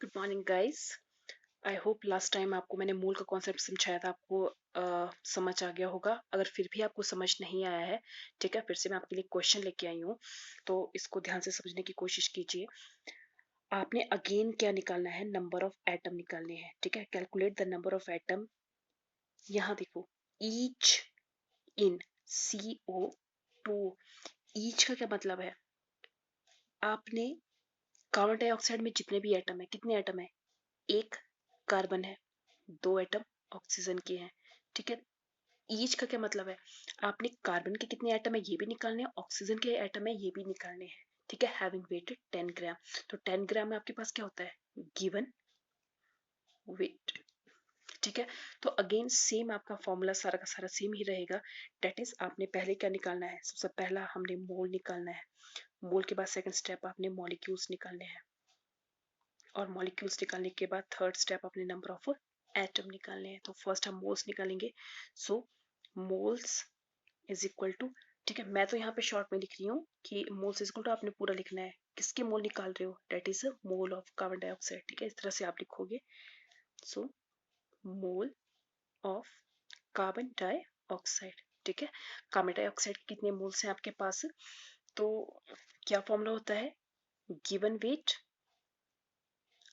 Good morning guys. I hope last time आपको मैंने मोल का कॉन्सेप्ट समझाया था, आपको समझ आ गया होगा। अगर फिर भी आपको समझ नहीं आया है, ठीक है, फिर से मैं आपके लिए क्वेश्चन लेके आई हूँ, तो इसको ध्यान से समझने की कोशिश कीजिए। आपने अगेन क्या निकालना है, नंबर ऑफ एटम निकालने हैं, ठीक है। Calculate the number of atom. यहाँ देखो, ईच इन CO2। ईच का क्या मतलब है? आपने कार्बन डाइऑक्साइड में जितने भी एटम है, कितने एटम है? एक कार्बन है, दो एटम ऑक्सीजन के हैं, ठीक है। ईच का क्या मतलब है? आपने कार्बन के कितने एटम है ये भी निकालने हैं, ऑक्सीजन के एटम है ये भी निकालने हैं, ठीक है। हैविंग वेट 10 ग्राम। तो 10 ग्राम में आपके पास क्या होता है? गिवन वेट, ठीक है। तो अगेन सेम आपका फॉर्मूला सारा का सारा सेम ही रहेगा। डेट इज आपने पहले क्या निकालना है? सबसे पहला हमने मोल निकालना है। मोल के बाद सेकंड स्टेप आपने मॉलिक्यूल्स निकालने हैं, और मॉलिक्यूल्स निकालने के बाद थर्ड स्टेप अपने नंबर ऑफ एटम निकालने हैं। तो फर्स्ट हम मोल्स निकालेंगे। सो मोल्स इज इक्वल टू, ठीक है, मैं तो यहाँ पे शॉर्ट में लिख रही हूँ कि मोल्स इज इक्वल टू, आपने पूरा लिखना है। किसके मोल निकाल रहे हो? That is mole of carbon dioxide, ठीक है, इस तरह से आप लिखोगे। So mole of carbon dioxide, ठीक है। कार्बन डाइऑक्साइड के कितने मोल्स हैं आपके पास? तो क्या फॉर्मूला होता है? Given weight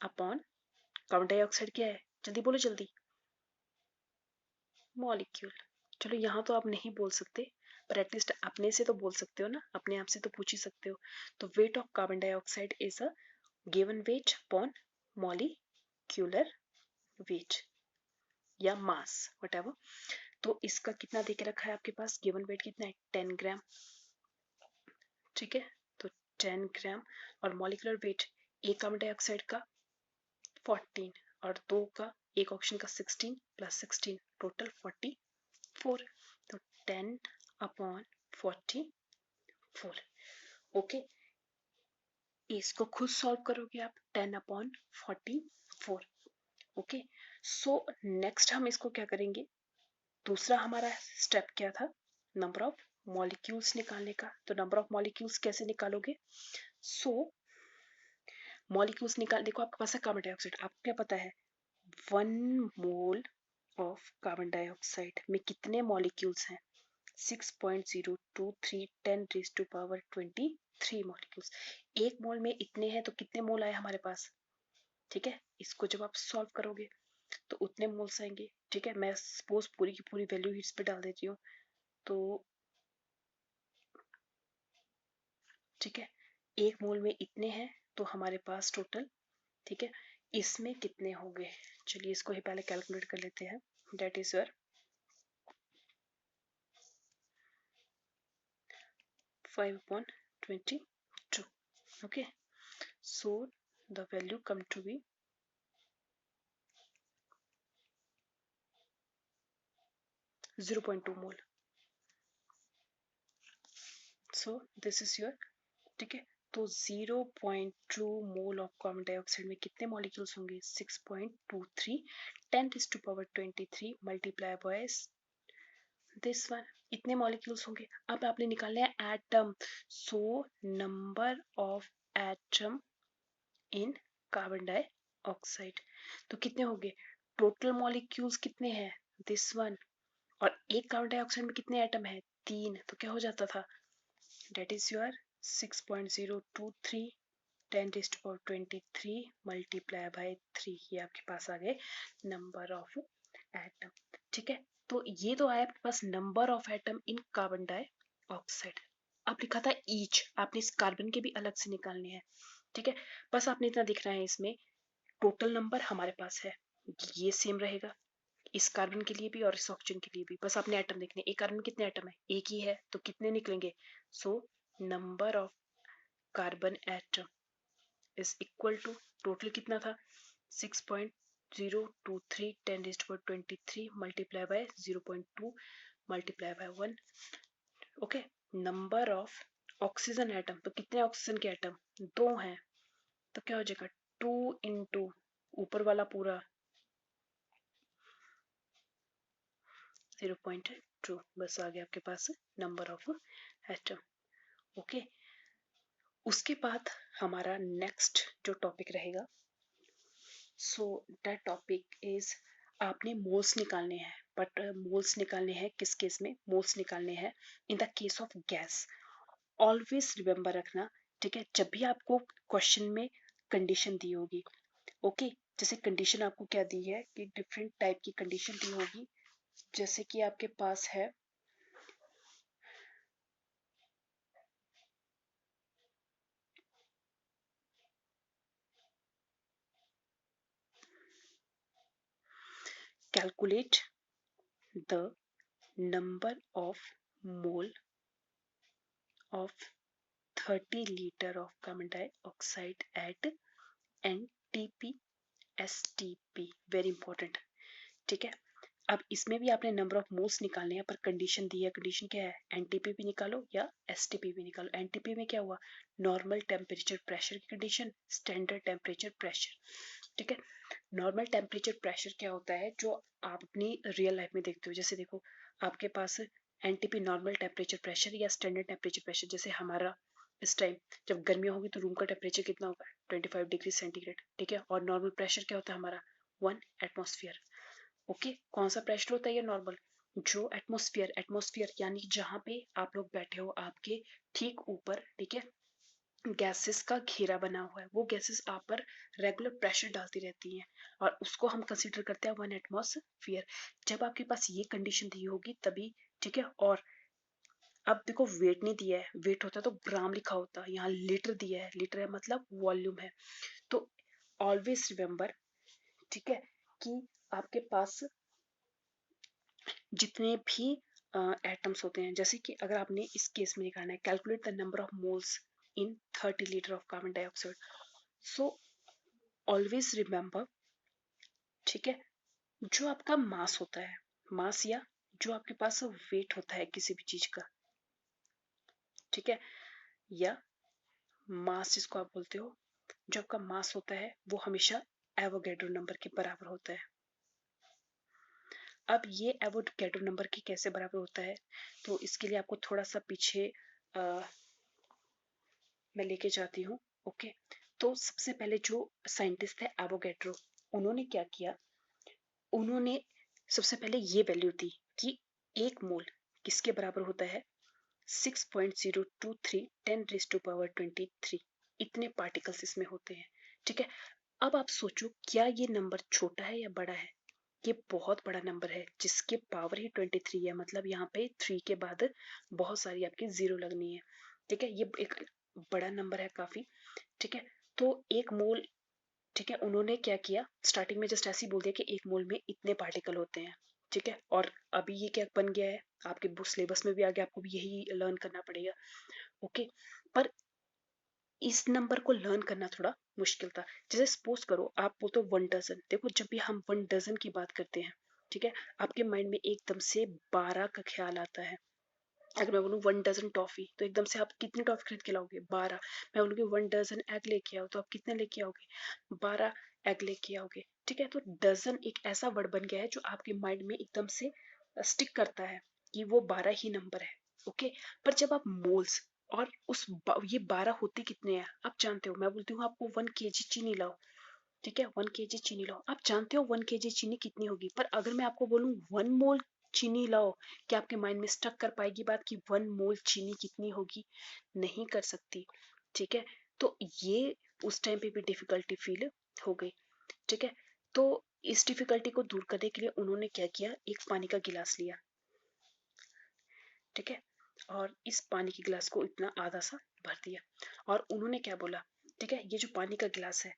upon carbon dioxide क्या है? जल्दी बोलो जल्दी। मॉलिक्यूल। चलो यहाँ तो आप नहीं बोल सकते, पर एटलीस्ट अपने से तो बोल सकते हो ना, अपने आप से तो पूछ ही सकते हो। तो weight of carbon dioxide is a given weight upon molecular weight या मास, व्हाटएवर। तो इसका कितना दे के रखा है आपके पास? गिवन वेट कितना है? 10 ग्राम, ठीक है। तो 10 ग्राम, और मॉलिक्यूलर वेट एक कार्बन डाइऑक्साइड का 14, और दो का, एक ऑक्सीजन का 16 प्लस 16, टोटल 44। तो 10 अपॉन 44। ओके, इसको खुद सॉल्व करोगे आप। 10 अपॉन 44। ओके, सो नेक्स्ट हम इसको क्या करेंगे? दूसरा हमारा स्टेप क्या था? नंबर ऑफ मॉलिक्यूल्स निकालने का। तो नंबर ऑफ मॉलिक्यूल्स कैसे निकालोगे? सो मॉलिक्यूल्स निकाल, देखो आपके पास है कार्बन डाइऑक्साइड, आपको क्या पता है? 1 मोल ऑफ कार्बन डाइऑक्साइड में कितने मॉलिक्यूल्स हैं? 6.023 10⁻23 मॉलिक्यूल्स। एक मोल में इतने हैं, तो कितने मोल आए हमारे पास? ठीक है, इसको जब आप सॉल्व करोगे तो उतने मोल्स आएंगे, ठीक है। मैं सपोज पूरी की पूरी वैल्यू इस पे डाल देती हूँ, तो ठीक है, एक मोल में इतने हैं, तो हमारे पास टोटल, ठीक है, इसमें कितने होंगे? चलिए इसको ही पहले कैलकुलेट कर लेते हैं। That is your 5/22। okay, so the value come to be 0.2 mole. So this is your, ठीक है। तो 0.2 मोल ऑफ कार्बन डाइऑक्साइड में कितने मॉलिक्यूल्स होंगे? 6.23 10⁻23 मल्टीप्लाई बाय दिस वन, इतने मॉलिक्यूल्स होंगे। अब आपने निकालना है atom. So number of atom in carbon dioxide, तो कितने होंगे? टोटल मॉलिक्यूल्स कितने हैं? This one. और एक कार्बन डाइऑक्साइड में कितने एटम है? 3। तो क्या हो जाता था? That is your 6.023 10⁻23 multiply by 3, ये आपके पास आ गए नंबर ऑफ एटम, ठीक है। तो ये तो आया आपके पास number of atom in carbon dioxide. अब लिखा था ईच, आपने इस कार्बन के भी अलग से निकालने हैं, ठीक है। बस आपने इतना दिखना है, इसमें टोटल नंबर हमारे पास है, ये सेम रहेगा इस कार्बन के लिए भी और इस ऑक्सीजन के लिए भी। बस आपने एटम देखने, एक कार्बन में कितने एटम है? एक ही है, तो कितने निकलेंगे? So number of carbon atom is equal to, total कितना था? 6.023 10⁻23 multiply by 0.2 multiply by 1। Okay, number of oxygen atom, तो कितने ऑक्सीजन के एटम? 2 हैं, तो क्या हो जाएगा? 2 इंटू ऊपर वाला पूरा 0.2, बस आ गया आपके पास नंबर ऑफ एटम। ओके, उसके बाद हमारा नेक्स्ट जो टॉपिक रहेगा, सो दैट टॉपिक इज आपने मोल्स निकालने हैं, बट मोल्स निकालने हैं किस केस में? मोल्स निकालने हैं in the case of gas. Always remember रखना, ठीक है, जब भी आपको क्वेश्चन में कंडीशन दी होगी, ओके, जैसे कंडीशन आपको क्या दी है कि डिफरेंट टाइप की कंडीशन दी होगी, जैसे कि आपके पास है calculate the number of mole of 30 litre of carbon dioxide at NTP STP, very important, ठीक है। अब इसमें भी आपने नंबर ऑफ मोल्स निकालने हैं, पर कंडीशन दी है, कंडीशन क्या है? एनटीपी भी निकालो या एसटीपी भी निकालो। एनटीपी में क्या हुआ? नॉर्मल टेम्परेचर प्रेशर की कंडीशन, स्टैंडर्ड टेम्परेचर प्रेशर, ठीक है। नॉर्मल टेम्परेचर प्रेशर क्या होता है जो आप अपनी रियल लाइफ में देखते हो? जैसे देखो, आपके पास एनटीपी नॉर्मल टेम्परेचर प्रेशर या स्टैंडर्ड टेम्परेचर प्रेशर, जैसे हमारा इस टाइम जब गर्मियाँ होगी तो रूम का टेम्परेचर कितना होगा? 25 डिग्री सेंटीग्रेड, ठीक है। और नॉर्मल प्रेशर क्या होता है हमारा? 1 एटमोसफियर, ओके। कौन सा प्रेशर होता है ये नॉर्मल? जो एटमोसफियर, एटमोसफियर यानी जहां पे आप लोग बैठे हो, आपके ठीक ऊपर, ठीक है, गैसेस का घेरा बना हुआ है, वो गैसेस आप पर रेगुलर प्रेशर डालती रहती हैं, और उसको हम कंसीडर करते हैं 1 एटमॉस्फेयर। जब आपके पास ये कंडीशन दी होगी तभी, ठीक है। और अब देखो, वेट नहीं दिया है, वेट होता तो ग्राम लिखा होता, यहाँ लीटर दिया है, लीटर है मतलब वॉल्यूम है। तो ऑलवेज रिमेंबर, ठीक है, कि आपके पास जितने भी एटम्स होते हैं, जैसे कि अगर आपने इस केस में निकालना है, calculate the number of moles in 30 litre of carbon dioxide. So always remember, ठीक है, जो आपका मास होता है, मास या जो आपके पास वेट होता है किसी भी चीज का, ठीक है, या मास जिसको आप बोलते हो, जो आपका मास होता है वो हमेशा एवोगैड्रो नंबर के बराबर होता है। अब ये एवोगैड्रो नंबर के कैसे बराबर होता है, तो इसके लिए आपको थोड़ा सा पीछे मैं लेके जाती हूँ, ओके। तो सबसे पहले जो साइंटिस्ट थे एवोगैड्रो, उन्होंने क्या किया, उन्होंने सबसे पहले ये वैल्यू दी कि एक मोल किसके बराबर होता है? 6.023 10⁻23, इतने पार्टिकल्स इसमें होते हैं, ठीक है। अब आप सोचो, क्या ये नंबर छोटा है या बड़ा है? ये बहुत बड़ा नंबर है, जिसके पावर ही 23 है, मतलब यहाँ पे 3 के बाद बहुत सारी आपकी जीरो लगनी है, ठीक है। ये एक बड़ा नंबर है काफी, ठीक है। तो एक मोल, ठीक है, उन्होंने क्या किया, स्टार्टिंग में जस्ट ऐसे ही बोल दिया कि एक मोल में इतने पार्टिकल होते हैं, ठीक है। और अभी ये क्या बन गया है, आपके बुक सिलेबस में भी आ गया, आपको भी यही लर्न करना पड़ेगा, ओके। पर इस नंबर को लर्न करना थोड़ा मुश्किल था। जैसे सपोज करो आप बोलते हो 1 डजन, देखो जब भी हम 1 डजन की बात करते हैं, ठीक है, आपके माइंड में एकदम से 12 का ख्याल आता है। अगर मैं बोलूँ 1 डजन टॉफी, तो एकदम से आप कितनी टॉफी खरीद के लाओगे? 12। मैं बोलूँगी 1 डजन एग लेके आओ, तो आप कितने लेके आओगे? 12 एग लेके आओगे, ठीक है। तो डजन एक ऐसा वर्ड बन गया है जो आपके माइंड में एकदम से स्टिक करता है कि वो 12 ही नंबर है, ओके। पर जब आप मोल्स और ये 12 होते कितने हैं आप जानते हो? मैं बोलती हूँ आपको 1 kg चीनी लाओ, ठीक है, 1 kg चीनी लाओ, आप जानते हो 1 kg चीनी कितनी होगी? पर अगर मैं आपको बोलूं 1 मोल चीनी लाओ, क्या आपके माइंड में स्टक कर पाएगी बात कि 1 मोल चीनी कितनी होगी? नहीं कर सकती, ठीक है। तो ये उस टाइम पे भी डिफिकल्टी फील हो गई, ठीक है। तो इस डिफिकल्टी को दूर करने के लिए उन्होंने क्या किया, एक पानी का गिलास लिया, ठीक है, और इस पानी के गिलास को इतना आधा सा भर दिया, और उन्होंने क्या बोला, ठीक है, ये जो पानी का गिलास है,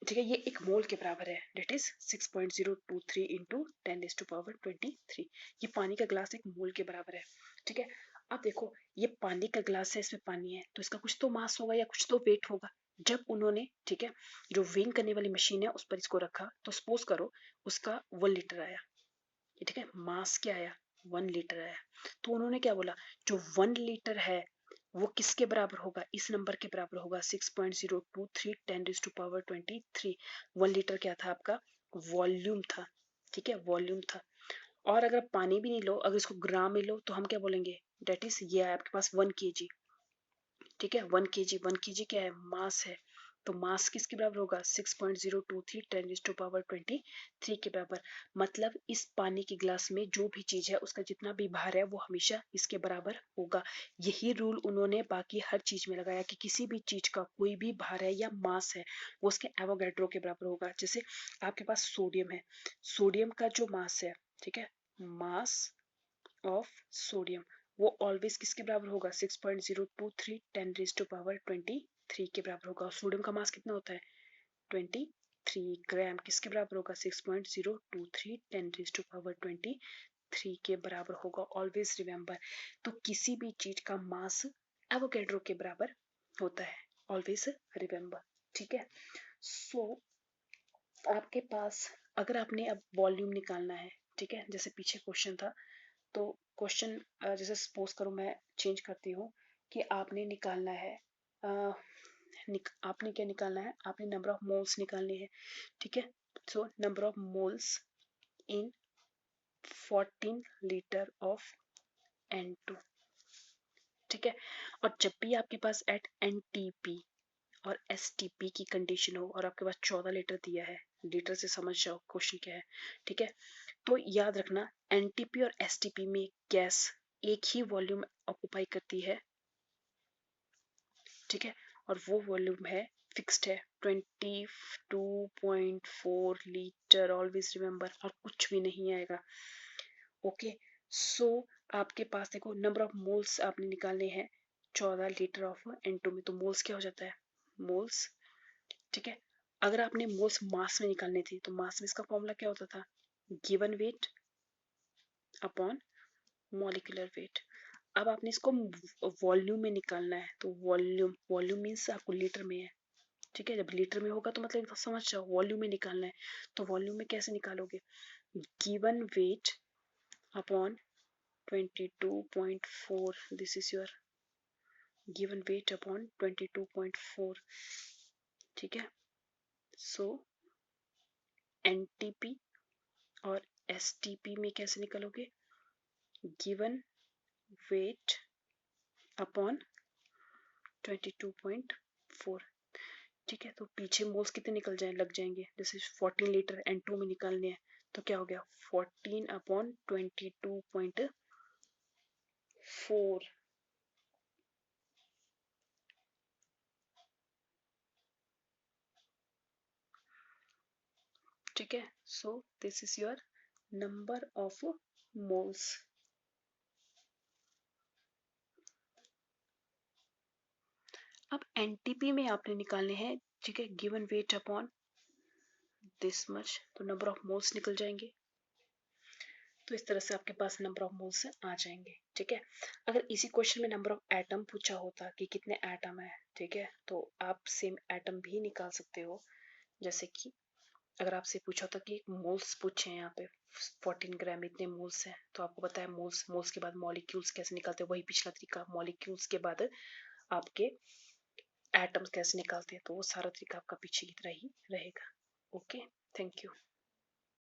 ठीक है, ये एक मोल के बराबर है, डेट इज 6.023 इंटू 10⁻23। ये पानी का ग्लास एक मोल के बराबर है, ठीक है। अब देखो, ये पानी का ग्लास है, इसमें पानी है, तो इसका कुछ तो मास होगा या कुछ तो वेट होगा। जब उन्होंने, ठीक है, जो वेइंग करने वाली मशीन है उस पर इसको रखा, तो सपोज करो उसका 1 लीटर आया, ठीक है, मास क्या आया? 1 लीटर आया। तो उन्होंने क्या बोला, जो 1 लीटर है वो किसके बराबर होगा? इस नंबर के बराबर होगा, 6.023 10⁻23। 1 लीटर क्या था आपका? वॉल्यूम था, ठीक है, वॉल्यूम था। और अगर पानी भी नहीं लो, अगर इसको ग्राम में लो, तो हम क्या बोलेंगे? डेट इज ये है आपके पास 1 kg, ठीक है, 1 kg, 1 kg क्या है? मास है, तो मास किसके बराबर होगा 6.023 10⁻23 के बराबर। मतलब इस पानी के गिलास में जो भी चीज है उसका जितना भी भार है वो हमेशा इसके बराबर होगा। यही रूल उन्होंने बाकी हर चीज में लगाया कि किसी भी चीज का कोई भी भार है या मास है वो उसके एवोगैड्रो के बराबर होगा। जैसे आपके पास सोडियम है, सोडियम का जो मास है, ठीक है, मास ऑफ सोडियम वो ऑलवेज किसके बराबर होगा 6.023 10⁻23 के बराबर होगा। सोडियम का मास कितना होता है 23 ग्राम, किसके बराबर होगा 6.023 10⁻23 के बराबर होगा। ऑलवेज रिमेम्बर, तो किसी भी चीज का मास एवोगैड्रो के बराबर होता है, ऑलवेज रिमेम्बर। ठीक है, सो आपके पास अगर आपने अब वॉल्यूम निकालना है, ठीक है, जैसे पीछे क्वेश्चन था, तो क्वेश्चन जैसे सपोज करो मैं चेंज करती हूँ कि आपने निकालना है आपने क्या निकालना है, आपने नंबर ऑफ मोल्स निकालने हैं। ठीक है, सो number of moles in 14 litre of N2। ठीक है, और जब भी आपके पास एट NTP और STP की कंडीशन हो और आपके पास 14 लीटर दिया है, लीटर से समझ जाओ क्वेश्चन क्या है। ठीक है, तो याद रखना NTP और STP में गैस एक ही वॉल्यूम ऑक्युपाई करती है। ठीक है, और वो वॉल्यूम है फिक्स्ड है 22.4 लीटर, ऑलवेज रिमेम्बर, और कुछ भी नहीं आएगा। ओके, सो आपके पास देखो नंबर ऑफ मोल्स आपने निकालने हैं 14 लीटर ऑफ N2 में, तो मोल्स क्या हो जाता है मोल्स। ठीक है, अगर आपने मोल्स मास में निकालने थे तो मास में इसका फॉर्मूला क्या होता था given weight upon molecular weight. अब आपने इसको वॉल्यूम में निकालना है, तो वॉल्यूम, वॉल्यूम मीन्स आपको लीटर में है। ठीक है, जब लीटर में होगा तो मतलब समझ जाओ वॉल्यूम में निकालना है। तो वॉल्यूम में कैसे निकालोगे given weight upon 22.4, this is your given weight upon 22.4। ठीक है, सो NTP और STP में कैसे निकलोगे गिवन वेट अपॉन 22.4। ठीक है, तो पीछे मोल्स कितने निकल जाए लग जाएंगे, जैसे 14 लीटर N2 में निकालने हैं तो क्या हो गया 14 अपॉन 22.4। ठीक है, so this is your number of moles. अब NTP में आपने निकालने हैं, ठीक है, given weight upon this much, तो नंबर ऑफ मोल्स निकल जाएंगे। तो इस तरह से आपके पास नंबर ऑफ मोल्स आ जाएंगे। ठीक है, अगर इसी क्वेश्चन में नंबर ऑफ एटम पूछा होता कि कितने एटम है, ठीक है, तो आप सेम एटम भी निकाल सकते हो। जैसे कि अगर आपसे पूछा होता कि मोल्स पूछे हैं यहाँ पे 14 ग्राम इतने मोल्स हैं, तो आपको पता है मोल्स, मोल्स के बाद मॉलिक्यूल्स कैसे निकलते हैं, वही पिछला तरीका, मॉलिक्यूल्स के बाद आपके एटम्स कैसे निकालते हैं, तो वो सारा तरीका आपका पीछे की तरह ही रहेगा। Okay, thank you.